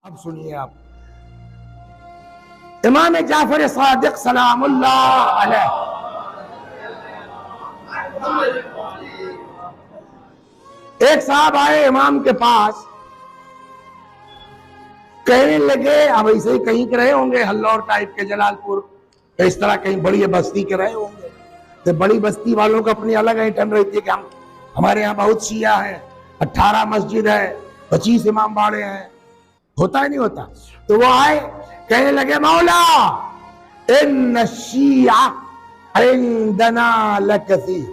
اب سنیے آپ امام جعفر صادق سلام اللہ علیہ ایک صاحب آئے امام کے پاس، کہنے لگے اب ایسے ہی کہیں کے رہے ہوں گے ہلور ٹائپ کے جلال پور اس طرح کہیں بڑی بستی کے رہے ہوں گے، تو بڑی بستی والوں کو اپنی الگ ایٹم رہتی ہے کہ ہمارے یہاں بہت شیعہ ہیں، 18 مسجد ہے، 25 امام باڑے ہیں، ہوتا ہے نہیں ہوتا؟ تو وہ آئے کہنے لگے مولا ان الشیعہ عندنا لکثیر،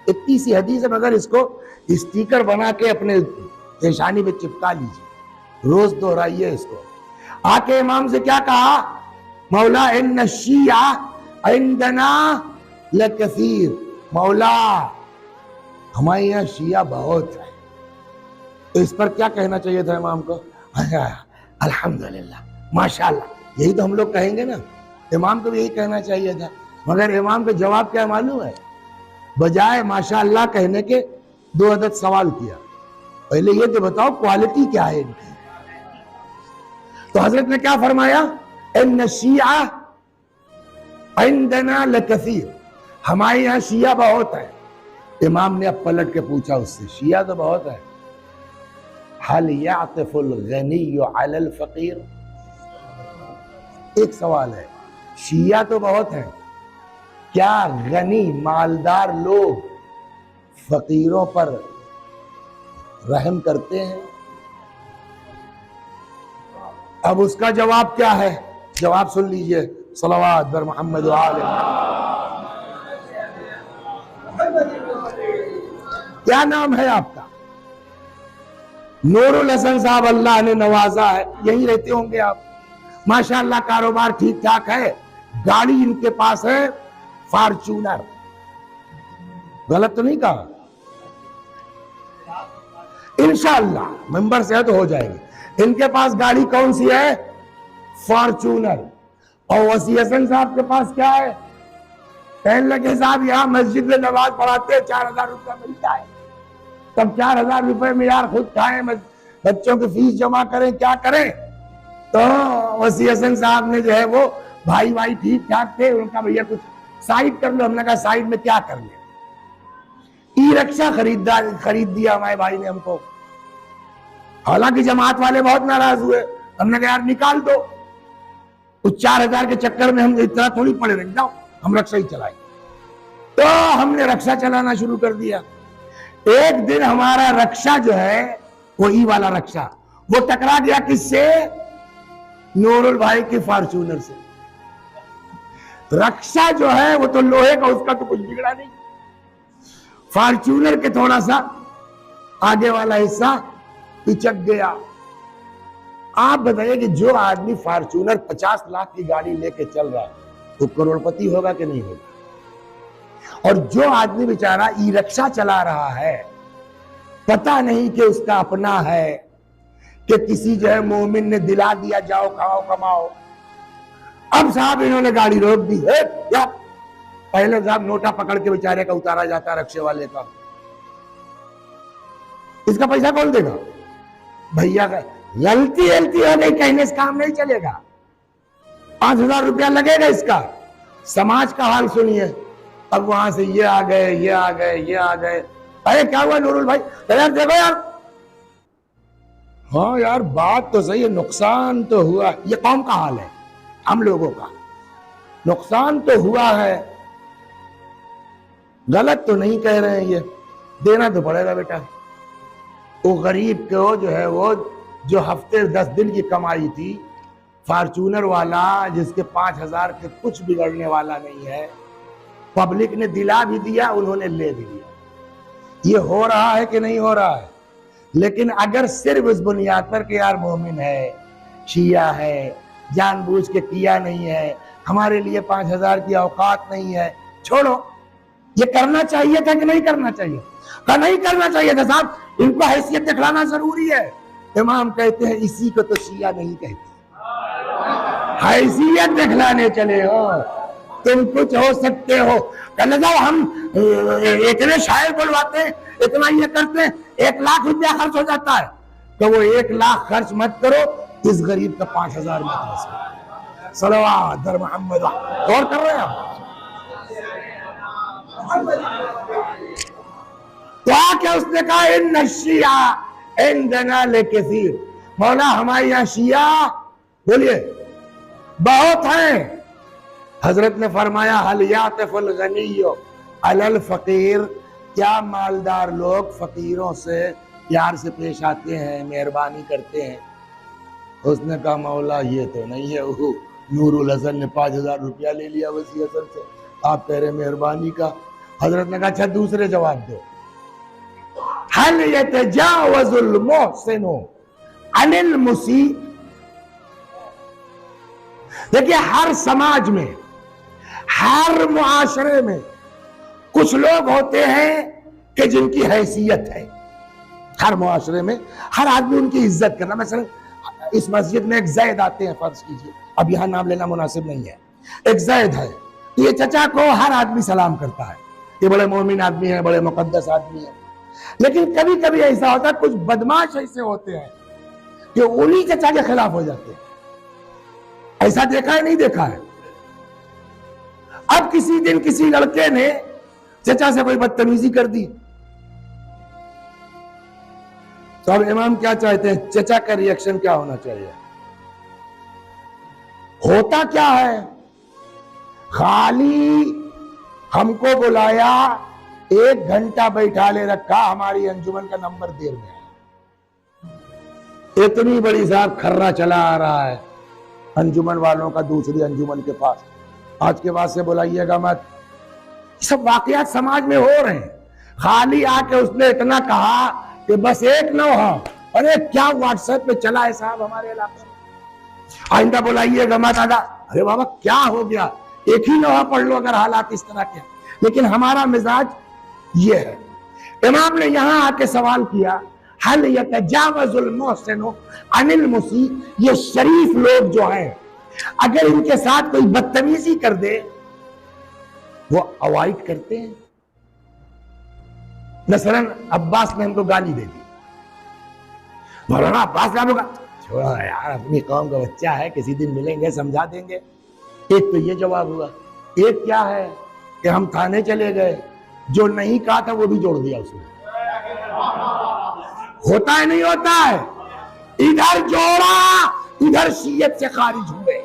اتنی سی حدیث ہے مگر اس کو اسٹیکر بنا کے اپنے پیشانی پہ چپکا لیجیے، روز دہرائیے اس کو۔ آ کے امام سے کیا کہا؟ مولا ان الشیعہ عندنا لکثیر، مولا ہمارے یہاں شیعہ بہت ہے۔ تو اس پر کیا کہنا چاہیے تھا امام کو؟ الحمدللہ ماشاءاللہ، یہی تو ہم لوگ کہیں گے نا، امام کو بھی یہی کہنا چاہیے تھا، مگر امام کا جواب کیا معلوم ہے؟ بجائے ماشاءاللہ کہنے کے 2 عدد سوال کیا، پہلے یہ تو بتاؤ کوالٹی کیا ہے ان کی۔ تو حضرت نے کیا فرمایا؟ ان الشیعہ عندنا لکثیر، ہمارے یہاں شیعہ بہت ہے۔ امام نے اب پلٹ کے پوچھا اس سے، شیعہ تو بہت ہے، حل یعطف الغنی علی الفقیر؟ ایک سوال ہے، شیعہ تو بہت ہیں، کیا غنی مالدار لوگ فقیروں پر رحم کرتے ہیں؟ اب اس کا جواب کیا ہے؟ جواب سن لیجئے، صلوات بر محمد و آل کیا نام ہے آپ کا؟ نور الحسن صاحب، اللہ نے نوازا ہے، یہی رہتے ہوں گے آپ، ماشاءاللہ کاروبار ٹھیک ٹھاک ہے، گاڑی ان کے پاس ہے فارچونر، غلط تو نہیں کہا؟ انشاءاللہ ممبر سے ہے تو ہو جائے گی، ان کے پاس گاڑی کون سی ہے؟ فارچونر۔ اور وسیع حسن صاحب کے پاس کیا ہے؟ کہنے لگے صاحب یہاں مسجد میں نماز پڑھاتے 4000 روپیہ ملتا ہے، تب 4000 روپے میں یار خود کھائیں، بچوں کی فیس جمع کریں، کیا کریں؟ تو وسیع حسن صاحب نے جو ہے وہ بھائی ٹھیک ٹھاک تھے، ان کا بھیا کچھ سائڈ کر لو، ہم نے کہا سائڈ میں کیا کر لیں؟ ای رکشہ خرید دیا ہمارے بھائی نے ہم کو، حالانکہ جماعت والے بہت ناراض ہوئے، ہم نے کہا یار نکال دو، اس 4000 کے چکر میں ہم اتنا تھوڑی پڑے رکھ جاؤ، ہم رکشہ ہی چلائیں۔ تو ہم نے رکشہ چلانا شروع کر دیا۔ ایک دن ہمارا رکشہ جو ہے وہ ای والا رکشہ، وہ ٹکرا گیا کس سے؟ نور البھائی کی فارچونر سے۔ رکشہ جو ہے وہ تو لوہے کا، اس کا تو کچھ بگڑا نہیں، فارچونر کے تھوڑا سا آگے والا حصہ پچک گیا۔ آپ بتائیے کہ جو آدمی فارچونر 50 لاکھ کی گاڑی لے کے چل رہا ہے وہ کروڑپتی ہوگا کہ نہیں ہوگا؟ اور جو آدمی بیچارہ ای رکشہ چلا رہا ہے، پتہ نہیں کہ اس کا اپنا ہے کہ کسی جو ہے مومن نے دلا دیا جاؤ کھاؤ کماؤ۔ اب صاحب انہوں نے گاڑی روک دی، پہلے صاحب نوٹا پکڑ کے بیچارے کا اتارا جاتا رکشے والے کا، اس کا پیسہ کون دے گا؟ بھیا کا غلطی ہو گئی، کہنے سے کام نہیں چلے گا، 5000 روپیہ لگے گا اس کا۔ سماج کا حال سنیے، اب وہاں سے یہ آ گئے، ارے کیا ہوا نور البھائی؟ یار دیکھو یار، ہاں یار بات تو صحیح ہے، نقصان تو ہوا، یہ قوم کا حال ہے، ہم لوگوں کا نقصان تو ہوا ہے، غلط تو نہیں کہہ رہے ہیں، یہ دینا تو پڑے گا بیٹا۔ وہ غریب کو جو ہے وہ جو ہفتے 10 دن کی کمائی تھی، فارچونر والا جس کے 5000 کے کچھ بگڑنے والا نہیں ہے، پبلک نے دلا بھی دیا، انہوں نے لے بھی لیا۔ یہ ہو رہا ہے کہ نہیں ہو رہا ہے؟ لیکن اگر صرف اس بنیاد پر کہ یار مومن ہے، شیعہ ہے، جان بوجھ کے کیا نہیں ہے، ہمارے لیے 5000 کی اوقات نہیں ہے، چھوڑو، یہ کرنا چاہیے تھا کہ نہیں کرنا چاہیے؟ کہ نہیں کرنا چاہیے تھا صاحب، ان کو حیثیت دکھلانا ضروری ہے۔ امام کہتے ہیں اسی کو تو شیعہ نہیں کہتے، حیثیت دکھلانے چلے ہو، تم کچھ ہو سکتے ہو، کہنے جاؤ ہم اتنے شاعر بلواتے ہیں، اتنا یہ کرتے ہیں، 1 لاکھ روپیہ خرچ ہو جاتا ہے، تو وہ 1 لاکھ خرچ مت کرو، اس غریب کا 5000 مدرسہ. صلوات در محمد. غور کر رہے ہیں آپ؟ تو آ کے اس نے کہا ان الشیعہ عندنا لکثیر. مولا ہمارے یہاں شیعہ بولیے بہت ہیں. حضرت نے فرمایا حل یعطف الغنی علی الفقیر. کیا مالدار لوگ فقیروں سے پیار سے پیش آتے ہیں, مہربانی کرتے ہیں؟ اس نے کہا مولا یہ تو نہیں ہے. نور الحسن نے 5000 روپیہ لے لیا وسیع حسن سے, آپ کہہ رہے مہربانی کا. حضرت نے کہا اچھا دوسرے جواب دو. حل یتجاوز المحسن عن المسیء. دیکھیں ہر سماج میں, ہر معاشرے میں کچھ لوگ ہوتے ہیں کہ جن کی حیثیت ہے. ہر معاشرے میں ہر آدمی ان کی عزت کرنا. مثلا اس مسجد میں ایک زید آتے ہیں, فرض کیجئے, اب یہاں نام لینا مناسب نہیں ہے, ایک زید ہے, یہ چچا کو ہر آدمی سلام کرتا ہے, یہ بڑے مومن آدمی ہیں, بڑے مقدس آدمی ہیں. لیکن کبھی کبھی ایسا ہوتا ہے کچھ بدماش ایسے ہوتے ہیں کہ انہی چچا کے خلاف ہو جاتے ہیں. ایسا دیکھا ہے نہیں دیکھا ہے؟ اب کسی دن کسی لڑکے نے چچا سے کوئی بدتمیزی کر دی, تو اب امام کیا چاہتے ہیں, چچا کا ریئیکشن کیا ہونا چاہیے؟ ہوتا کیا ہے, خالی ہم کو بلایا, 1 گھنٹہ بیٹھا لے رکھا, ہماری انجمن کا نمبر دیر میں ہے. اتنی بڑی صاحب کھرا چلا آ رہا ہے انجمن والوں کا دوسری انجمن کے پاس, آج کے بعد سے بلائیے گا مت. سب واقعات سماج میں ہو رہے ہیں. خالی آ کے اس نے اتنا کہا کہ بس 1 نوحہ, ارے کیا واٹس ایپ پہ چلا ہے صاحب ہمارے علاقے میں, آئندہ بلائیے گا مت. ارے بابا کیا ہو گیا, 1 ہی نوحہ پڑھ لو اگر حالات اس طرح کے. لیکن ہمارا مزاج یہ ہے. امام نے یہاں آ کے سوال کیا حل یتجاوز المحسن عن المسیء. یہ شریف لوگ جو ہیں اگر ان کے ساتھ کوئی بدتمیزی کر دے وہ اوائڈ کرتے ہیں. مثلا عباس نے ہم کو گالی دے دی, مولانا عباس صاحب کا چھوڑا یار, اپنی قوم کا بچہ ہے, کسی دن ملیں گے سمجھا دیں گے. ایک تو یہ جواب ہوا. ایک کیا ہے کہ ہم تھانے چلے گئے, جو نہیں کہا تھا وہ بھی جوڑ دیا اس نے. ہوتا ہے نہیں ہوتا ہے, ادھر جوڑا ادھر شیعت سے خارج ہوئے.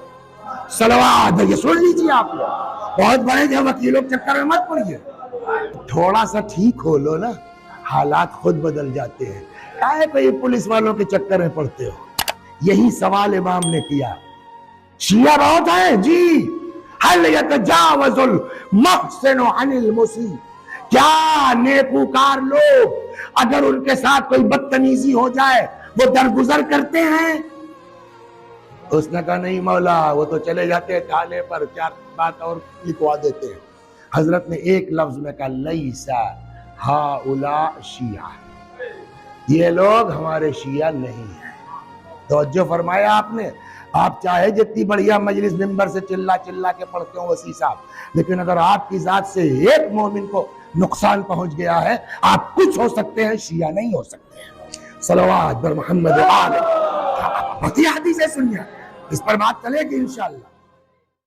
صلوات. یہ سن لیجیے آپ لوگ, بہت بڑے جو وکیلوں کے چکر میں مت پڑیے, تھوڑا سا ٹھیک ہو لو نا, حالات خود بدل جاتے ہیں. کائے کوئی پولیس والوں کے چکر میں پڑتے ہو؟ یہی سوال امام نے کیا. شیعہ بہت ہیں جی, حل یتجاوز المحسن عن المسیء. کیا نیکوکار لوگ اگر ان کے ساتھ کوئی بدتمیزی ہو جائے وہ درگزر کرتے ہیں؟ اس نے کہا نہیں مولا, وہ تو چلے جاتے ہیں تھانے پر, 4 بات اور لکھوا دیتے ہیں. حضرت نے ایک لفظ میں کہا لیسا ہؤلاء شیعہ, یہ لوگ ہمارے شیعہ نہیں ہیں. توجہ فرمایا آپ نے. آپ چاہے جتنی بڑھیا مجلس ممبر سے چلا چلا کے پڑھتے ہوں وسیع صاحب, لیکن اگر آپ کی ذات سے ایک مومن کو نقصان پہنچ گیا ہے, آپ کچھ ہو سکتے ہیں, شیعہ نہیں ہو سکتے ہیں. صلوات بر محمد و آل. حدیث سنیے, اس پر بات چلے گی انشاءاللہ.